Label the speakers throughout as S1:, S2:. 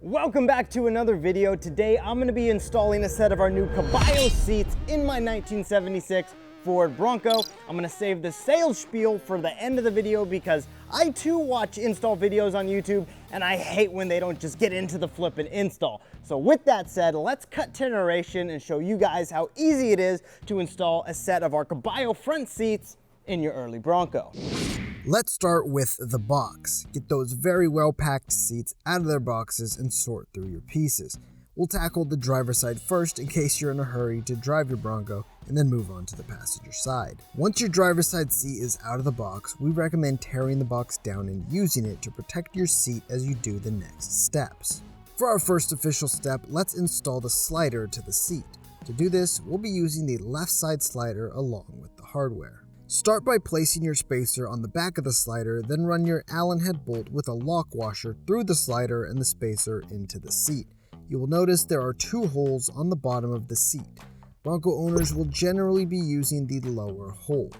S1: Welcome back to another video. Today I'm going to be installing a set of our new Caballo seats in my 1976 Ford Bronco. I'm going to save the sales spiel for the end of the video because I too watch install videos on YouTube and I hate when they don't just get into the flip and install. So with that said, let's cut to narration and show you guys how easy it is to install a set of our Caballo front seats in your early Bronco.
S2: Let's start with the box. Get those very well packed seats out of their boxes and sort through your pieces. We'll tackle the driver's side first in case you're in a hurry to drive your Bronco, and then move on to the passenger side. Once your driver's side seat is out of the box, we recommend tearing the box down and using it to protect your seat as you do the next steps. For our first official step, let's install the slider to the seat. To do this, we'll be using the left side slider along with the hardware. Start by placing your spacer on the back of the slider, then run your Allen head bolt with a lock washer through the slider and the spacer into the seat. You will notice there are two holes on the bottom of the seat. Bronco owners will generally be using the lower hole.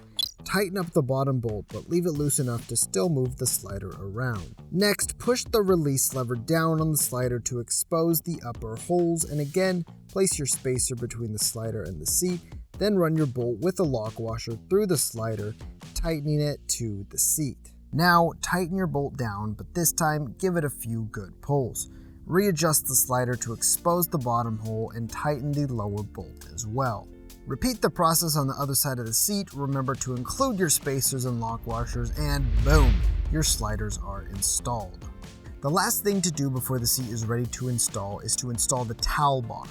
S2: Tighten up the bottom bolt, but leave it loose enough to still move the slider around. Next, push the release lever down on the slider to expose the upper holes, and again, place your spacer between the slider and the seat. Then run your bolt with a lock washer through the slider, tightening it to the seat. Now tighten your bolt down, but this time give it a few good pulls. Readjust the slider to expose the bottom hole and tighten the lower bolt as well. Repeat the process on the other side of the seat. Remember to include your spacers and lock washers, and boom, your sliders are installed. The last thing to do before the seat is ready to install is to install the towel bar.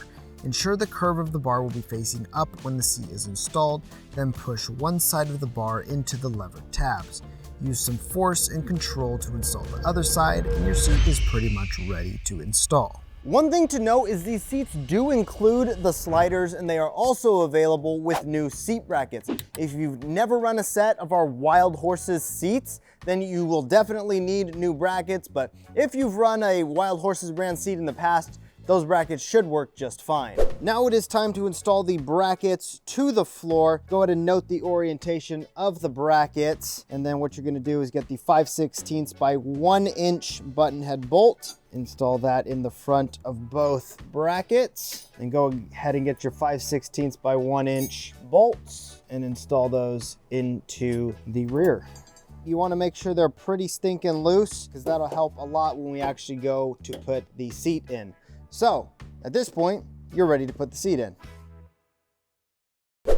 S2: Ensure the curve of the bar will be facing up when the seat is installed, then push one side of the bar into the levered tabs. Use some force and control to install the other side, and your seat is pretty much ready to install.
S1: One thing to note is these seats do include the sliders, and they are also available with new seat brackets. If you've never run a set of our Wild Horses seats, then you will definitely need new brackets, but if you've run a Wild Horses brand seat in the past, those brackets should work just fine. Now it is time to install the brackets to the floor. Go ahead and note the orientation of the brackets. And then what you're gonna do is get the 5/16 by 1 inch button head bolt. Install that in the front of both brackets. And go ahead and get your 5/16 by 1 inch bolts and install those into the rear. You wanna make sure they're pretty stinking loose because that'll help a lot when we actually go to put the seat in. So at this point, you're ready to put the seat in.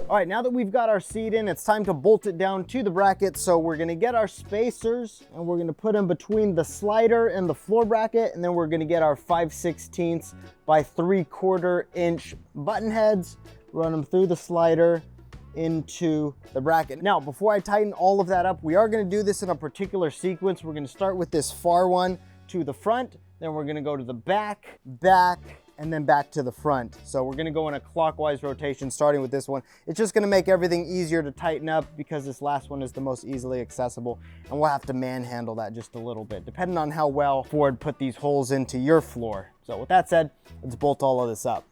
S1: All right, now that we've got our seat in, it's time to bolt it down to the bracket. So we're gonna get our spacers and we're gonna put them between the slider and the floor bracket. And then we're gonna get our 5/16 by 3/4 inch button heads, run them through the slider into the bracket. Now, before I tighten all of that up, we are gonna do this in a particular sequence. We're gonna start with this far one to the front. Then we're gonna go to the back, and then back to the front. So we're gonna go in a clockwise rotation, starting with this one. It's just gonna make everything easier to tighten up because this last one is the most easily accessible, and we'll have to manhandle that just a little bit, depending on how well Ford put these holes into your floor. So with that said, let's bolt all of this up.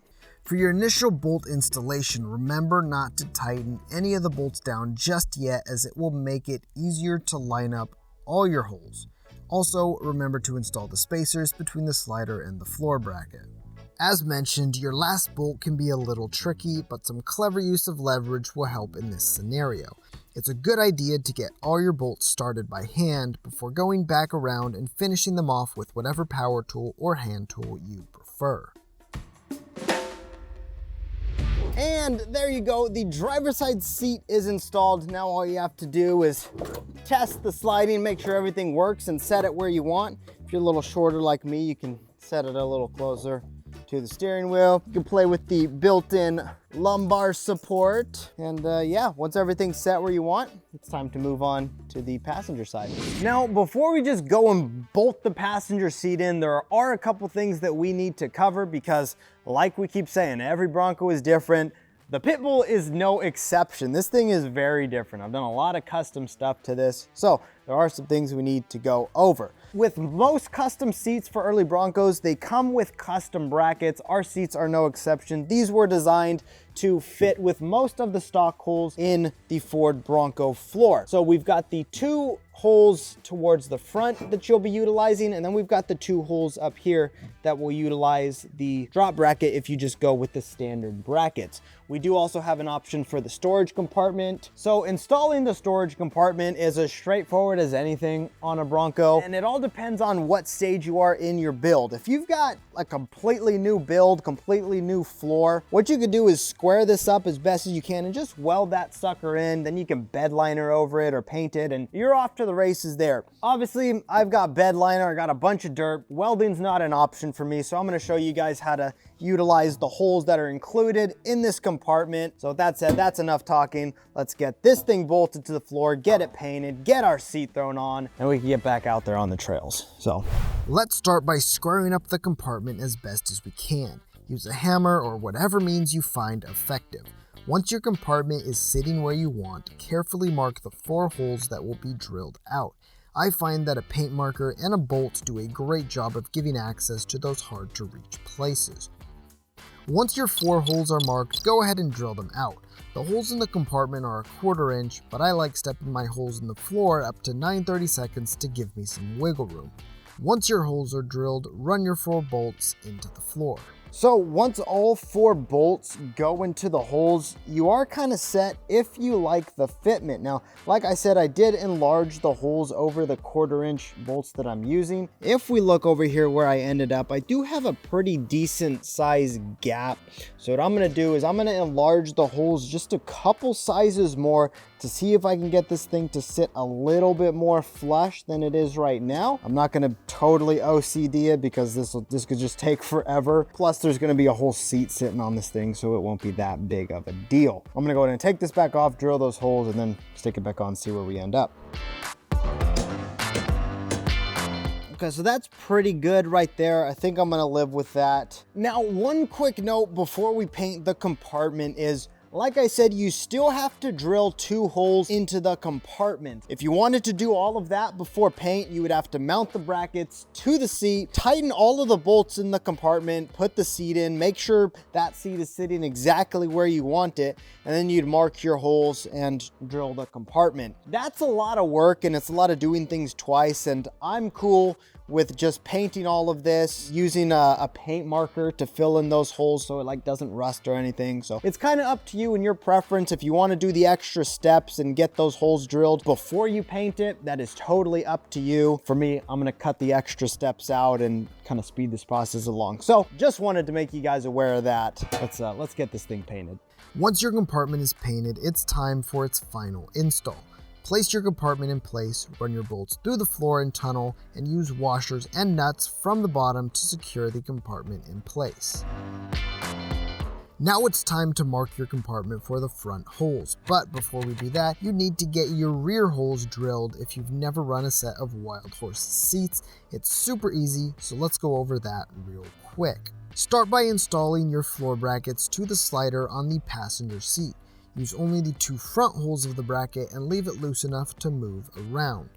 S2: For your initial bolt installation, remember not to tighten any of the bolts down just yet, as it will make it easier to line up all your holes. Also, remember to install the spacers between the slider and the floor bracket. As mentioned, your last bolt can be a little tricky, but some clever use of leverage will help in this scenario. It's a good idea to get all your bolts started by hand before going back around and finishing them off with whatever power tool or hand tool you prefer.
S1: And there you go, the driver's side seat is installed. Now all you have to do is test the sliding, make sure everything works, and set it where you want. If you're a little shorter like me, you can set it a little closer to the steering wheel. You can play with the built-in lumbar support. And yeah, once everything's set where you want, it's time to move on to the passenger side. Now, before we just go and bolt the passenger seat in, there are a couple things that we need to cover because, like we keep saying, every Bronco is different. The pit bull is no exception. This thing is very different. I've done a lot of custom stuff to this, so there are some things we need to go over. With most custom seats for early Broncos, they come with custom brackets. Our seats are no exception. These were designed to fit with most of the stock holes in the Ford Bronco floor. So we've got the 2 holes towards the front that you'll be utilizing, and then we've got the 2 holes up here that will utilize the drop bracket if you just go with the standard brackets. We do also have an option for the storage compartment. So installing the storage compartment is as straightforward as anything on a Bronco, and it all depends on what stage you are in your build. If you've got a completely new build, completely new floor, what you could do is square this up as best as you can and just weld that sucker in. Then you can bed liner over it or paint it, and you're off to the races there. Obviously, I've got bed liner, I got a bunch of dirt. Welding's not an option for me, so I'm gonna show you guys how to utilize the holes that are included in this compartment. So with that said, that's enough talking. Let's get this thing bolted to the floor, get it painted, get our seat thrown on, and we can get back out there on the trails. So
S2: let's start by squaring up the compartment as best as we can. Use a hammer or whatever means you find effective. Once your compartment is sitting where you want, carefully mark the 4 holes that will be drilled out. I find that a paint marker and a bolt do a great job of giving access to those hard to reach places. Once your 4 holes are marked, go ahead and drill them out. The holes in the compartment are a 1/4 inch, but I like stepping my holes in the floor up to 9/32 to give me some wiggle room. Once your holes are drilled, run your 4 bolts into the floor.
S1: So once all 4 bolts go into the holes, you are kind of set if you like the fitment. Now, like I said, I did enlarge the holes over the 1/4 inch bolts that I'm using. If we look over here where I ended up, I do have a pretty decent size gap. So what I'm gonna do is I'm gonna enlarge the holes just a couple sizes more to see if I can get this thing to sit a little bit more flush than it is right now. I'm not gonna totally OCD it because this could just take forever. Plus there's gonna be a whole seat sitting on this thing, so it won't be that big of a deal. I'm gonna go ahead and take this back off, drill those holes, and then stick it back on, see where we end up. Okay, so that's pretty good right there. I think I'm gonna live with that. Now, one quick note before we paint the compartment is, like I said, you still have to drill 2 holes into the compartment. If you wanted to do all of that before paint, you would have to mount the brackets to the seat, tighten all of the bolts in the compartment, put the seat in, make sure that seat is sitting exactly where you want it, and then you'd mark your holes and drill the compartment. That's a lot of work, and it's a lot of doing things twice, and I'm cool with just painting all of this, using a paint marker to fill in those holes so it like doesn't rust or anything. So it's kind of up to you and your preference. If you want to do the extra steps and get those holes drilled before you paint it, that is totally up to you. For me, I'm gonna cut the extra steps out and kind of speed this process along. So just wanted to make you guys aware of that. Let's get this thing painted.
S2: Once your compartment is painted, it's time for its final install. Place your compartment in place, run your bolts through the floor and tunnel, and use washers and nuts from the bottom to secure the compartment in place. Now it's time to mark your compartment for the front holes, but before we do that, you need to get your rear holes drilled if you've never run a set of Wild Horse seats. It's super easy, so let's go over that real quick. Start by installing your floor brackets to the slider on the passenger seat. Use only the 2 front holes of the bracket and leave it loose enough to move around.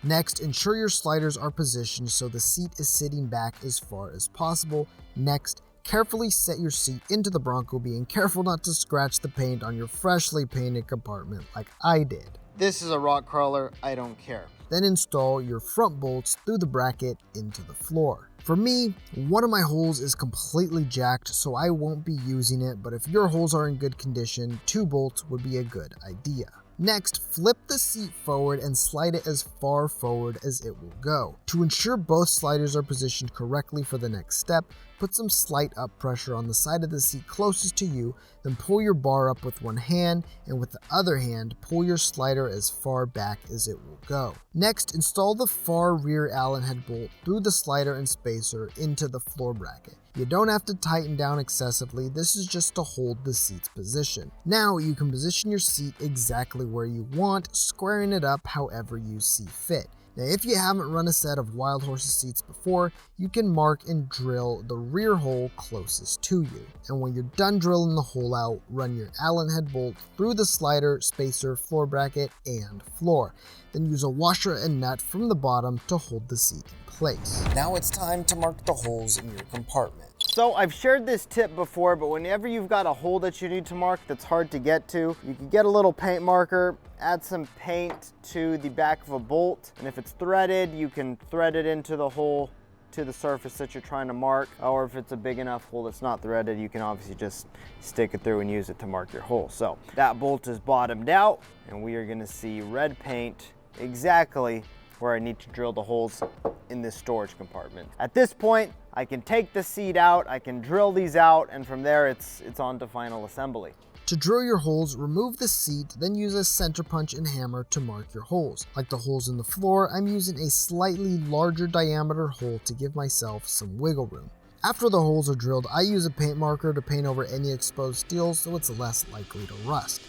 S2: Next, ensure your sliders are positioned so the seat is sitting back as far as possible. Next, carefully set your seat into the Bronco, being careful not to scratch the paint on your freshly painted compartment like I did.
S1: This is a rock crawler, I don't care.
S2: Then install your front bolts through the bracket into the floor. For me, one of my holes is completely jacked, so I won't be using it, but if your holes are in good condition, 2 bolts would be a good idea. Next, flip the seat forward and slide it as far forward as it will go. To ensure both sliders are positioned correctly for the next step, put some slight up pressure on the side of the seat closest to you, then pull your bar up with one hand, and with the other hand, pull your slider as far back as it will go. Next, install the far rear Allen head bolt through the slider and spacer into the floor bracket. You don't have to tighten down excessively, this is just to hold the seat's position. Now you can position your seat exactly where you want, squaring it up however you see fit. Now if you haven't run a set of Wild Horses seats before, you can mark and drill the rear hole closest to you. And when you're done drilling the hole out, run your Allen head bolt through the slider, spacer, floor bracket, and floor. Then use a washer and nut from the bottom to hold the seat in place. Now it's time to mark the holes in your compartment.
S1: So I've shared this tip before, but whenever you've got a hole that you need to mark that's hard to get to, you can get a little paint marker, add some paint to the back of a bolt, and if it's threaded, you can thread it into the hole to the surface that you're trying to mark, or if it's a big enough hole that's not threaded, you can obviously just stick it through and use it to mark your hole. So that bolt is bottomed out, and we are gonna see red paint exactly where I need to drill the holes in this storage compartment. At this point, I can take the seat out, I can drill these out, and from there it's on to final assembly.
S2: To drill your holes, remove the seat, then use a center punch and hammer to mark your holes. Like the holes in the floor, I'm using a slightly larger diameter hole to give myself some wiggle room. After the holes are drilled, I use a paint marker to paint over any exposed steel so it's less likely to rust.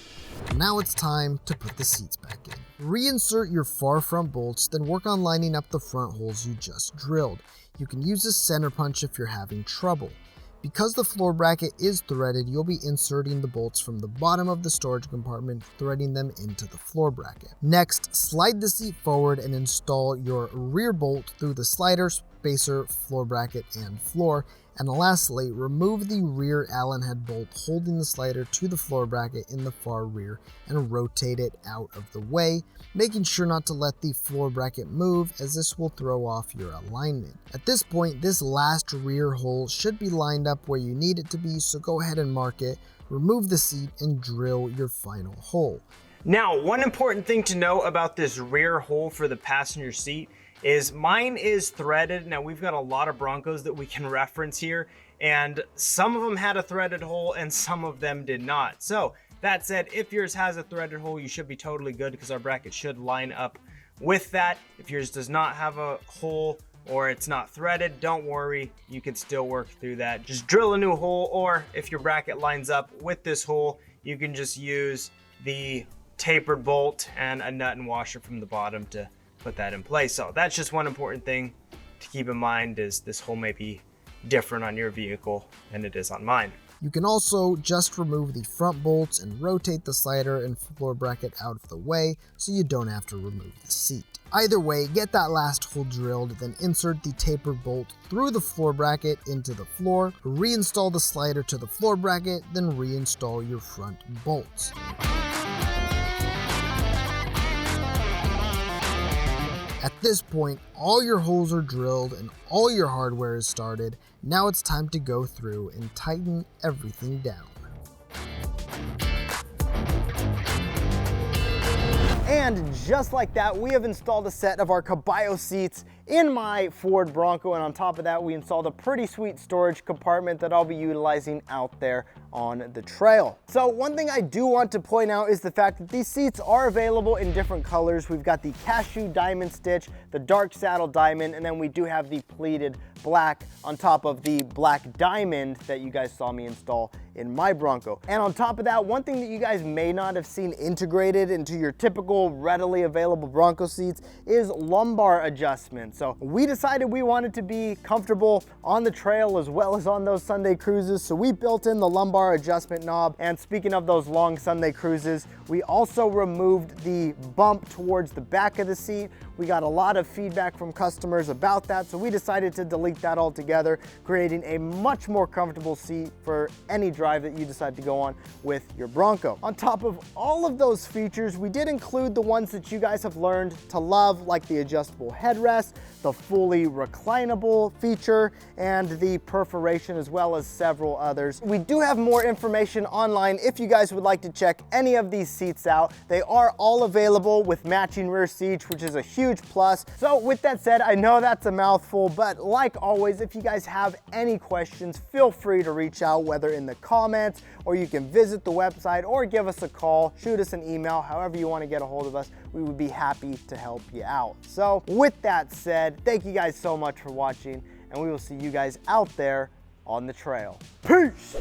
S2: Now it's time to put the seats back in. Reinsert your far front bolts, then work on lining up the front holes you just drilled. You can use a center punch if you're having trouble. Because the floor bracket is threaded, you'll be inserting the bolts from the bottom of the storage compartment, threading them into the floor bracket. Next, slide the seat forward and install your rear bolt through the slider, spacer, floor bracket, and floor. And lastly, remove the rear Allen head bolt holding the slider to the floor bracket in the far rear and rotate it out of the way, making sure not to let the floor bracket move as this will throw off your alignment. At this point, this last rear hole should be lined up where you need it to be, so go ahead and mark it, remove the seat, and drill your final hole.
S3: Now, one important thing to know about this rear hole for the passenger seat is mine is threaded. Now we've got a lot of Broncos that we can reference here, and some of them had a threaded hole and some of them did not. So that said, if yours has a threaded hole, you should be totally good because our bracket should line up with that. If yours does not have a hole or it's not threaded, don't worry, you can still work through that. Just drill a new hole, or if your bracket lines up with this hole, you can just use the tapered bolt and a nut and washer from the bottom to put that in place. So that's just one important thing to keep in mind, is this hole may be different on your vehicle than it is on mine.
S2: You can also just remove the front bolts and rotate the slider and floor bracket out of the way so you don't have to remove the seat. Either way, get that last hole drilled, then insert the tapered bolt through the floor bracket into the floor, reinstall the slider to the floor bracket, then reinstall your front bolts. At this point, all your holes are drilled and all your hardware is started. Now it's time to go through and tighten everything down.
S1: And just like that, we have installed a set of our Caballo seats in my Ford Bronco, and on top of that, we installed a pretty sweet storage compartment that I'll be utilizing out there on the trail. So one thing I do want to point out is the fact that these seats are available in different colors. We've got the cashew diamond stitch, the dark saddle diamond, and then we do have the pleated black on top of the black diamond that you guys saw me install in my Bronco. And on top of that, one thing that you guys may not have seen integrated into your typical readily available Bronco seats is lumbar adjustment. So we decided we wanted to be comfortable on the trail as well as on those Sunday cruises, so we built in the lumbar adjustment knob. And speaking of those long Sunday cruises, we also removed the bump towards the back of the seat. We got a lot of feedback from customers about that, so we decided to delete that altogether, creating a much more comfortable seat for any drive that you decide to go on with your Bronco. On top of all of those features, we did include the ones that you guys have learned to love, like the adjustable headrest, the fully reclinable feature, and the perforation, as well as several others. We do have more information online if you guys would like to check any of these seats out. They are all available with matching rear seats, which is a huge plus. So with that said, I know that's a mouthful, but like always, if you guys have any questions, feel free to reach out, whether in the comments, or you can visit the website, or give us a call, shoot us an email, however you want to get a hold of us. We would be happy to help you out. So with that said, thank you guys so much for watching, and we will see you guys out there on the trail. Peace!